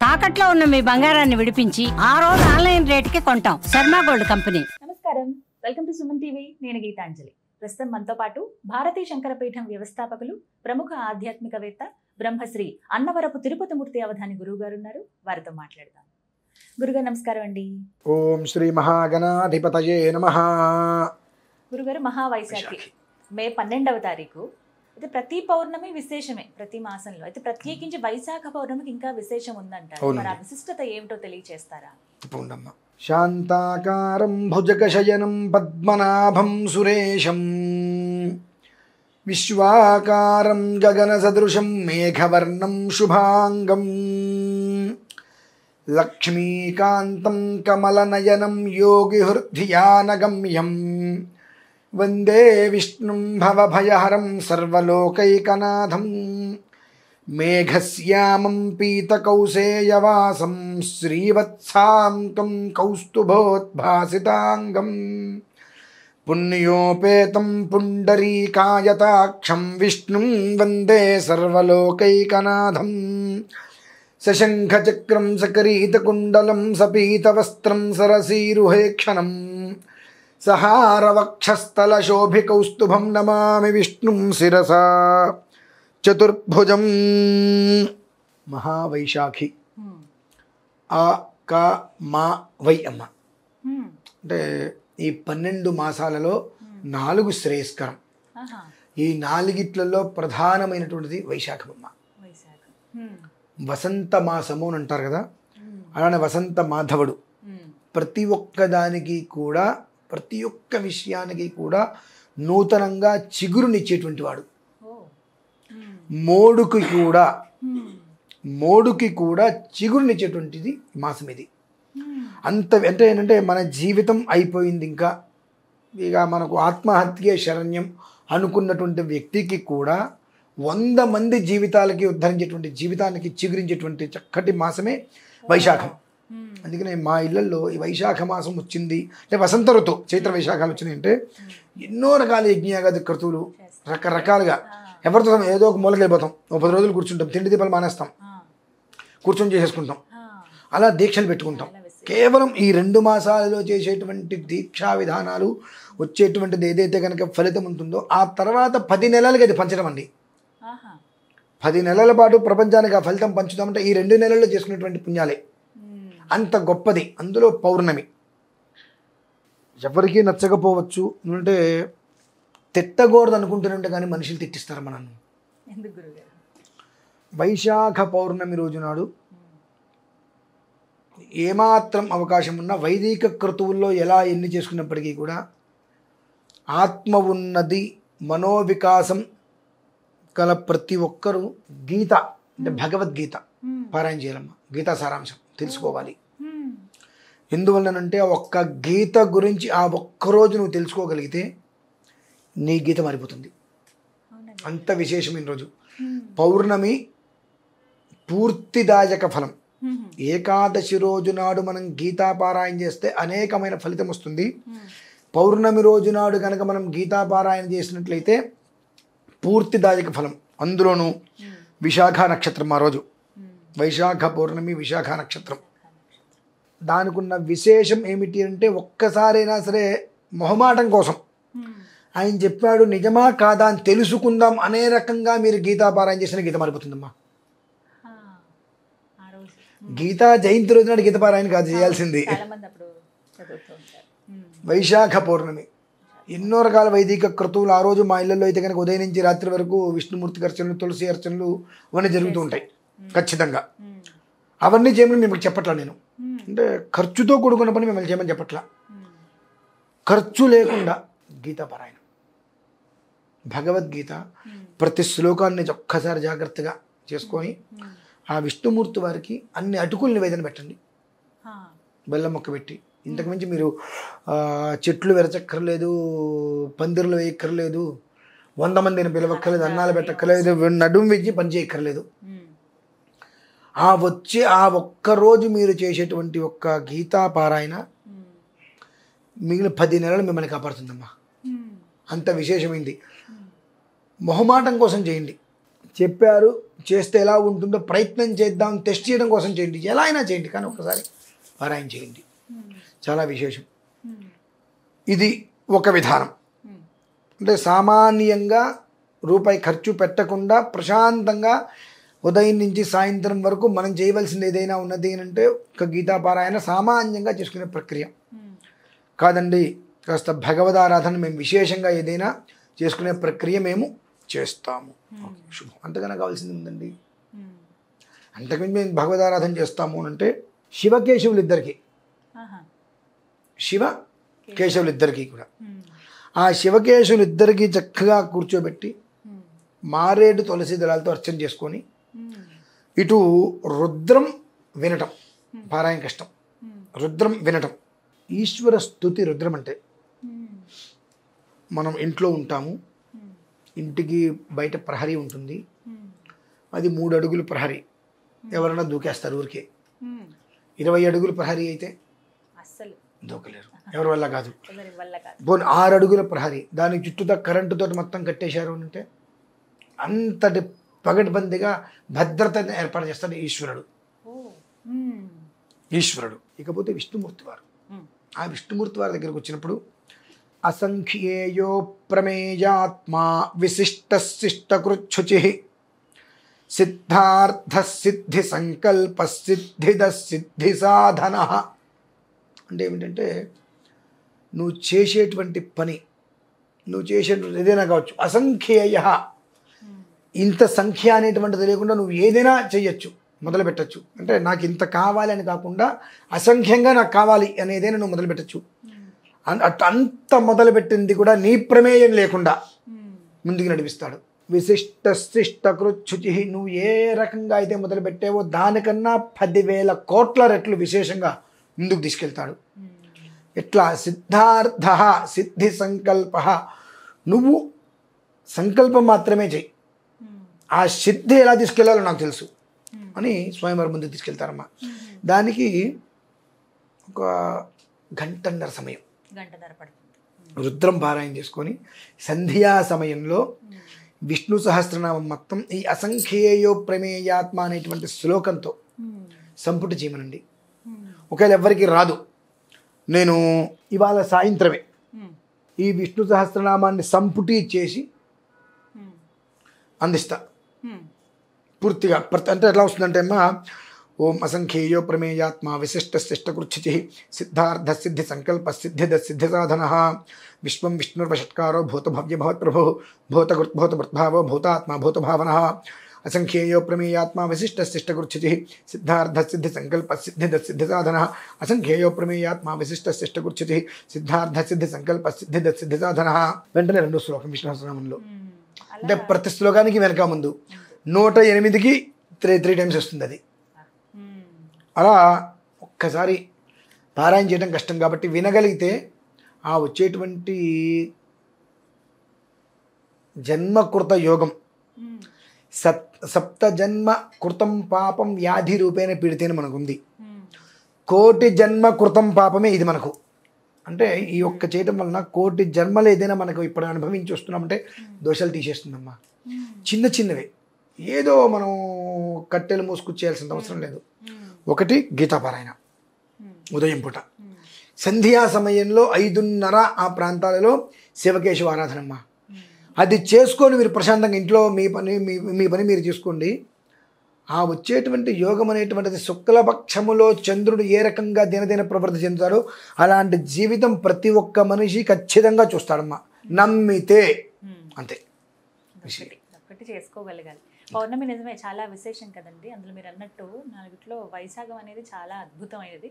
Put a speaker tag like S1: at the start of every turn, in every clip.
S1: తాకట్లో ఉన్న మీ బంగారాన్ని విడిపించి ఆ రోజు ఆన్లైన్ రేటుకి కొంటాం. Sharma gold company.
S2: నమస్కారం, వెల్కమ్ టు సుమన్ టీవీ. నేను గీతాంజలి. ప్రస్తుతం మనతో పాటు భారతీయ శంకరపీఠం వ్యవస్థాపకులు, ప్రముఖ ఆధ్యాత్మికవేత్త, బ్రహ్మశ్రీ అన్నవరపు తిరుపతిమూర్తి అవధాని గురువు గారు ఉన్నారు. వారితో మాట్లాడదాం. గురుగారు నమస్కారం అండి.
S3: ఓం శ్రీ మహాగణాధిపతయే నమః.
S2: గురుగారు, మహావైశాఖి మే 12వ తారీఖు. అయితే ప్రతి పౌర్ణమి విశేషమే, ప్రతి మాసంలో. అయితే ప్రత్యేకించి వైశాఖ పౌర్ణమికి ఇంకా విశేషం ఉందంటారు. మరి ఆ విశిష్టత ఏమిటో తెలియచేస్తారా?
S3: శాంతాకారం భుజగశయనం పద్మనాభం సురేశం విశ్వాకారం గగన సదృశం మేఘవర్ణం శుభాంగం లక్ష్మీకాంతం కమలనయనం యోగిహృద్ధియానగమ్యం వందే విష్ణుం భవభయహరం సర్వలోకైకనాథం మేఘశ్యామం పీతకౌసేయవాసం శ్రీవత్సాంకం కౌస్తుభోద్భాసితాంగం పుణ్యోపేతం పుండరీకాయతాక్షం విష్ణుం వందే సర్వలోకైకనాథం సశంఖచక్రం సకరీతకుండలం సపీతవస్త్రం సరసీరుహేక్షణం సహారవక్షస్థలశోభికౌస్తుభం నమామి విష్ణుం శిరసా చతుర్భుజం. మహావైశాఖి ఆ క మా వై అమ్మ అంటే ఈ 12 మాసాలలో 4 శ్రేయస్కరం. ఈ 4గిట్లలో ప్రధానమైనటువంటిది వైశాఖమ్మ. వసంత మాసము అని అంటారు కదా, అలానే వసంత మాధవుడు. ప్రతి ఒక్కదానికి కూడా, ప్రతి ఒక్క విషయానికి కూడా నూతనంగా చిగురునిచ్చేటువంటి వాడు. మోడుకి కూడా చిగురునిచ్చేటువంటిది మాసం ఇది. అంత అంటే ఏంటంటే మన జీవితం అయిపోయింది, ఇక మనకు ఆత్మహత్యే శరణ్యం అనుకున్నటువంటి వ్యక్తికి కూడా 100 మంది జీవితాలకి ఉద్ధరించేటువంటి, జీవితానికి చిగురించేటువంటి చక్కటి మాసమే వైశాఖం. అందుకనే మా ఇళ్లలో ఈ వైశాఖ మాసం వచ్చింది అంటే వసంత ఋతువు, చైత్ర వైశాఖాలు వచ్చినాయి అంటే ఎన్నో రకాల యజ్ఞయాగాది క్రతువులు రకరకాలుగా. ఎవరితో ఏదో ఒక మూలకి వెళ్ళిపోతాం, 10 రోజులు కూర్చుంటాం, తిండి దీపాలు మానేస్తాం, కూర్చొని చేసేసుకుంటాం, అలా దీక్షలు పెట్టుకుంటాం. కేవలం ఈ 2 మాసాలలో చేసేటువంటి దీక్షా విధానాలు వచ్చేటువంటిది ఏదైతే కనుక ఫలితం ఉంటుందో ఆ తర్వాత 10 నెలలకి అది పంచడం అండి. 10 నెలల పాటు ప్రపంచానికి ఆ ఫలితం పంచుతామంటే ఈ 2 నెలల్లో చేసుకునేటువంటి పుణ్యాలే అంత గొప్పది. అందులో పౌర్ణమి ఎవరికీ నచ్చకపోవచ్చు, అంటే తిట్టకూడదు అనుకుంటున్నట్టు కానీ మనుషులు తిట్టిస్తారు మనల్ని. వైశాఖ పౌర్ణమి రోజు నాడు ఏమాత్రం అవకాశం ఉన్నా వైదిక క్రతువుల్లో ఎన్ని చేసుకున్నప్పటికీ కూడా ఆత్మ ఉన్నది, మనోవికాసం కల ప్రతి ఒక్కరూ గీత అంటే భగవద్గీత పారాయణ చేయాలమ్మా. గీతా సారాంశం తెలుసుకోవాలి. ఎందువల్లనంటే ఒక్క గీత గురించి ఆ ఒక్కరోజు నువ్వు తెలుసుకోగలిగితే నీ గీత మారిపోతుంది. అంత విశేషమైన రోజు పౌర్ణమి. పూర్తిదాయక ఫలం. ఏకాదశి రోజు నాడు మనం గీతాపారాయణ చేస్తే అనేకమైన ఫలితం వస్తుంది. పౌర్ణమి రోజు నాడు కనుక మనం గీతాపారాయణ చేసినట్లయితే పూర్తిదాయక ఫలం. అందులోనూ విశాఖ నక్షత్రం ఆ రోజు, వైశాఖ పౌర్ణమి విశాఖ నక్షత్రం. దానికి ఉన్న విశేషం ఏమిటి అంటే ఒక్కసారైనా సరే మొహమాటం కోసం ఆయన చెప్పాడు నిజమా కాదా అని తెలుసుకుందాం అనే రకంగా మీరు గీతాపారాయణ చేసిన గీత మారిపోతుందమ్మా. గీతా జయంతి రోజు నాడు గీతపారాయణ కాదు చేయాల్సింది. వైశాఖ పౌర్ణమి ఎన్నో రకాల వైదిక క్రతువులు ఆ రోజు మా ఇళ్లలో అయితే కనుక ఉదయం నుంచి రాత్రి వరకు విష్ణుమూర్తికి అర్చనలు, తులసి అర్చనలు అవన్నీ జరుగుతూ ఉంటాయి ఖచ్చితంగా. అవన్నీ చేయమని మీకు చెప్పట్లా నేను, అంటే ఖర్చుతో కూడుకున్న పని మిమ్మల్ని చేయమని చెప్పట్లా. ఖర్చు లేకుండా గీతాపారాయణ, భగవద్గీత ప్రతి శ్లోకాన్ని ఒక్కసారి జాగ్రత్తగా చేసుకొని ఆ విష్ణుమూర్తి వారికి అన్ని అటుకులు నివేదన పెట్టండి, బెల్లం మొక్క పెట్టి. ఇంతకుమించి మీరు చెట్లు వెరచక్కర్లేదు, పందిరులు వేయక్కర్లేదు, 100 మందిని పిలవక్కర్లేదు, అన్నాలు పెట్టక్కర్లేదు, నడుము వెజ్జి పని చేయక్కర్లేదు. ఆ ఒక్కరోజు మీరు చేసేటువంటి ఒక్క గీతా పారాయణ మిగిలిన 10 నెలలు మిమ్మల్ని కాపాడుతుందమ్మా. అంత విశేషమైంది. మొహమాటం కోసం చేయండి. చెప్పారు, చేస్తే ఎలా ఉంటుందో ప్రయత్నం చేద్దాం, టెస్ట్ చేయడం కోసం చేయండి, ఎలా అయినా చేయండి, కానీ ఒక్కసారి పారాయణ చేయండి, చాలా విశేషం. ఇది ఒక విధానం. అంటే సామాన్యంగా రూపాయి ఖర్చు పెట్టకుండా ప్రశాంతంగా ఉదయం నుంచి సాయంత్రం వరకు మనం చేయవలసింది ఏదైనా ఉన్నది అంటే ఒక గీతాపారాయణ సామాన్యంగా చేసుకునే ప్రక్రియ కాదండి. కాస్త భగవదారాధన మేము విశేషంగా ఏదైనా చేసుకునే ప్రక్రియ మేము చేస్తాము. శుభం. అంతకన్నా కావాల్సింది ఉందండి. అంతకుమించి మేము భగవదారాధన చేస్తాము అంటే శివకేశవులు ఇద్దరికి, శివ కేశవులు ఇద్దరికీ కూడా ఆ శివకేశవులు ఇద్దరికీ చక్కగా కూర్చోబెట్టి మారేడు తులసి దళాలతో అర్చన చేసుకొని ఇటు రుద్రం వినటం, పారాయణ కష్టం, రుద్రం వినటం. ఈశ్వర స్తుతి రుద్రం అంటే మనం ఇంట్లో ఉంటాము, ఇంటికి బయట ప్రహరీ ఉంటుంది, అది 3 అడుగులు ప్రహరీ, ఎవరైనా దూకేస్తారు ఊరికే. 20 అడుగులు ప్రహరీ అయితే
S2: అస్సలు
S3: దూకలేరు, ఎవరి వల్ల కాదు.
S2: ఎవరి వల్ల కాదు.
S3: పోనీ 6 అడుగుల ప్రహరీ, దానికి చుట్టూతా కరెంటుతో మొత్తం కట్టేశారు అంటే అంతటి పగడ్బందీగా భద్రతను ఏర్పాటు చేస్తాడు ఈశ్వరుడు. ఈశ్వరుడు. ఇకపోతే విష్ణుమూర్తి వారు. ఆ విష్ణుమూర్తి వారి దగ్గరకు వచ్చినప్పుడు అసంఖ్యేయో ప్రమేయాత్మా విశిష్ట శిష్టకృచ్ఛుచి సిద్ధార్థ సిద్ధి సంకల్ప సిద్ధిద సిద్ధి సాధన. అంటే ఏమిటంటే నువ్వు చేసేటువంటి పని, నువ్వు చేసేటువంటి ఏదైనా కావచ్చు, అసంఖ్యేయ, ఇంత సంఖ్య అనేటువంటిది లేకుండా నువ్వు ఏదైనా చెయ్యొచ్చు, మొదలు పెట్టచ్చు. అంటే నాకు ఇంత కావాలి అని కాకుండా అసంఖ్యంగా నాకు కావాలి అనేదైనా నువ్వు మొదలు పెట్టచ్చు. అంత మొదలుపెట్టింది కూడా నీ ప్రమేయం లేకుండా ముందుకు నడిపిస్తాడు. విశిష్ట శిష్ట కృచ్ఛుచి, నువ్వు ఏ రకంగా అయితే మొదలు పెట్టావో దానికన్నా 10,000 కోట్ల రెట్లు విశేషంగా ముందుకు తీసుకెళ్తాడు. ఎట్లా? సిద్ధార్థ సిద్ధి సంకల్ప, నువ్వు సంకల్పం మాత్రమే చెయ్యి, ఆ సిద్ధి ఎలా తీసుకెళ్లాలో నాకు తెలుసు అని స్వయంవరం ముందుకు తీసుకెళ్తారమ్మా. దానికి ఒక గంటన్నర సమయం,
S2: గంటన్నర పడుతుంది.
S3: రుద్రం పారాయణ చేసుకొని సంధ్యా సమయంలో విష్ణు సహస్రనామం మొత్తం ఈ అసంఖ్యేయో ప్రమేయాత్మ అనేటువంటి శ్లోకంతో సంపుటి చేయమనండి. ఒకవేళ ఎవరికి రాదు, నేను ఇవాళ సాయంత్రమే ఈ విష్ణు సహస్రనామాన్ని సంపుటి చేసి అందిస్తా పూర్తిగా. అంటే ఎట్లా వస్తుందంటే అమ్మా, ఓం అసంఖ్యేయో ప్రమేయాత్మ విశిష్ట శిష్టకృచ్ఛుచి సిద్ధార్థ సిద్ధి సంకల్ప సిద్ధిద సిద్ధి సాధన విశ్వం విష్ణుర్వషట్కారో భూతభవ్య భవత్ప్రభు భూతభృద్భావో భూతాత్మ భూతభావన అసంఖ్యేయో ప్రమేయాత్మ విశిష్ట శిష్టకృచ్ఛుచి సిద్ధార్థ సిద్ధి సంకల్ప సిద్ధిద సిద్ధి సాధన అసంఖ్యేయో ప్రమేయాత్మ విశిష్ట శిష్టకృచ్ఛుచి సిద్ధార్థ సిద్ధి సంకల్ప సిద్ధిద సిద్ధి సాధన. వెంటనే 2 శ్లోకం విష్ణు సహస్రనామంలో. అంటే ప్రతి శ్లోకానికి వెనక ముందు 108కి 3 టైమ్స్ వస్తుంది. అది అలా ఒక్కసారి పారాయణ చేయడం కష్టం కాబట్టి వినగలిగితే ఆ వచ్చేటువంటి జన్మకృత యోగం, సప్త జన్మ కృతం పాపం వ్యాధి రూపేణ పీడితేనే మనకుంది. 1,000,000 జన్మ కృతం పాపమే ఇది మనకు. అంటే ఈ ఒక్క చేయడం వలన 1,000,000 జన్మలు ఏదైనా మనకు ఇప్పుడు అనుభవించి వస్తున్నామంటే దోషాలు తీసేస్తుందమ్మా. చిన్న చిన్నవే, ఏదో మనం కట్టెలు మోసుకొచ్చేయాల్సిన అవసరం లేదు. ఒకటి గీతాపారాయణ ఉదయం పూట, సంధ్యా సమయంలో 5:30 ఆ ప్రాంతాలలో శివకేశవ ఆరాధనమ్మ. అది చేసుకొని మీరు ప్రశాంతంగా ఇంట్లో మీ పని మీరు చేసుకోండి. ఆ వచ్చేటువంటి యోగం అనేటువంటిది శుక్లపక్షములో చంద్రుడు ఏ రకంగా దినదిన ప్రవృద్ధి చెందుతాడో అలాంటి జీవితం ప్రతి ఒక్క మనిషి ఖచ్చితంగా చూస్తాడమ్మా, నమ్మితే. అంతే
S2: ఒక్కటి చేసుకోగలగాలి. పౌర్ణమి నిజమే చాలా విశేషం కదండి. అందులో మీరు అన్నట్టు 4 వైశాఖం అనేది చాలా అద్భుతమైనది.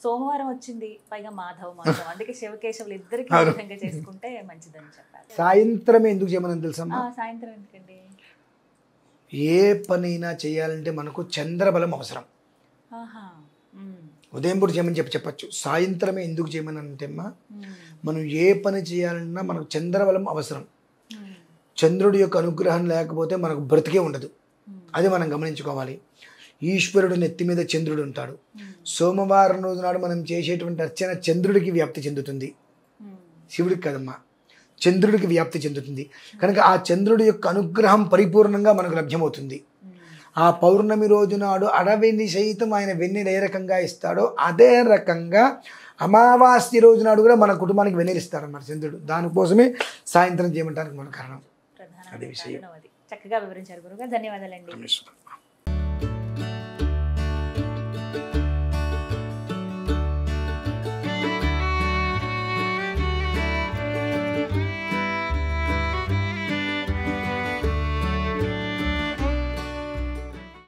S2: సోమవారం వచ్చింది, పైగా మాధవ మాసం, అందుకే శివకేశవులు ఇద్దరికి విధంగా చేసుకుంటే మంచిదని చెప్పారు.
S3: సాయంత్రం ఎందుకు చేయమని తెలుసమ్మా?
S2: సాయంత్రం ఎందుకండి?
S3: ఏ పనైనా చేయాలంటే మనకు చంద్రబలం అవసరం. ఉదయం పూట చేయమని చెప్పచ్చు. సాయంత్రమే ఎందుకు చేయమని అంటే అమ్మా, మనం ఏ పని చేయాలన్నా మనకు చంద్రబలం అవసరం. చంద్రుడి యొక్క అనుగ్రహం లేకపోతే మనకు బ్రతికే ఉండదు. అది మనం గమనించుకోవాలి. ఈశ్వరుడు నెత్తి మీద చంద్రుడు ఉంటాడు. సోమవారం రోజు నాడు మనం చేసేటువంటి అర్చన చంద్రుడికి వ్యాప్తి చెందుతుంది, శివుడికి కదమ్మా. చంద్రుడికి వ్యాప్తి చెందుతుంది. కనుక ఆ చంద్రుడి యొక్క అనుగ్రహం పరిపూర్ణంగా మనకు లభ్యమవుతుంది. ఆ పౌర్ణమి రోజు నాడు అడవిని సైతం ఆయన వెన్నెలు ఏ రకంగా ఇస్తాడో అదే రకంగా అమావాస్య రోజు నాడు కూడా మన కుటుంబానికి వెన్నెలు ఇస్తాడన్నమాట చంద్రుడు. దానికోసమే సాయంత్రం చేయమంటానికి మన కారణం.
S2: ప్రధానమైన కారణం అది. చక్కగా వివరించారు గురుగారు. ధన్యవాదాలండి.